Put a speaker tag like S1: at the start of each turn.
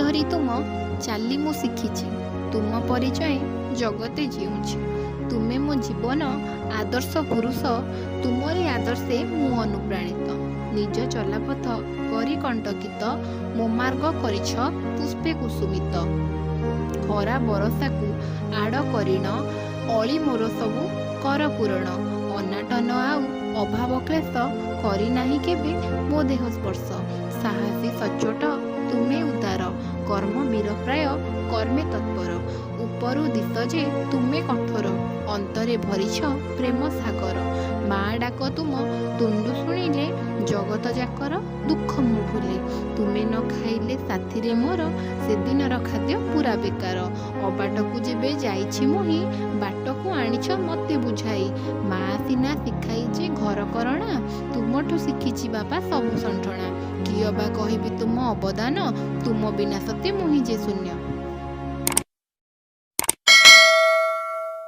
S1: ଧରି ତୁମ ଚାଲି ମୁଁ ଶିଖିଛି। ତୁମ ପରିଚୟ ଜଗତେ ଜିଉଛି। ତୁମେ ମୋ ଜୀବନ ଆଦର୍ଶ ପୁରୁଷ। ତୁମରି ଆଦର୍ଶେ ମୁଁ ଅନୁପ୍ରାଣିତ। ନିଜ ଚଲାପଥ କରି କଣ୍ଟକିତ। ମୋ ମାର୍ଗ କରିଛ ପୁଷ୍ପେ କୁସୁମିତ। ଖରା ବରଷାକୁ ଆଡ଼ କରିଣ। ଅଳି ମୋର ସବୁ କର ପୂରଣ। ଅନାଟନ ଆଉ ଅଭାବ କ୍ଲେଶ କରିନାହିଁ କେବେ ମୋ ଦେହ ସ୍ପର୍ଶ। ସାହସୀ ସଚ୍ଚୋଟ ତୁମେ ଉଦାର। କର୍ମ ବୀରପ୍ରାୟ କର୍ମେ ତତ୍ପର। ଉପରୁ ଦିଶ ଯେ ତୁମେ କଠୋର। ଅନ୍ତରେ ଭରିଛ ପ୍ରେମ ସାଗର। ମା ଡାକ ତୁମ ତୁଣ୍ଡୁ ଶୁଣିଲେ ଜଗତ ଯାକର ଦୁଃଖ ମୁଁ ଭୁଲେ। ତୁମେ ନ ଖାଇଲେ ସାଥିରେ ମୋର ସେଦିନର ଖାଦ୍ୟ ପୁରା ବେକାର। ଅବାଟକୁ ଯେବେ ଯାଇଛି ମୁହିଁ ବାଟକୁ ଆଣିଛ ମୋତେ ବୁଝାଇ। ମା ସିନା ଶିଖାଇଛି ଘର କରଣା ତୁମଠୁ ଶିଖିଛି ବାପା ସବୁ ସଣ୍ଠଣା। କିଏ ବା କହିବି ତୁମ ଅବଦାନ ତୁମ ବିନା ସତେ ମୁହିଁ ଯେ ଶୂନ୍ୟ।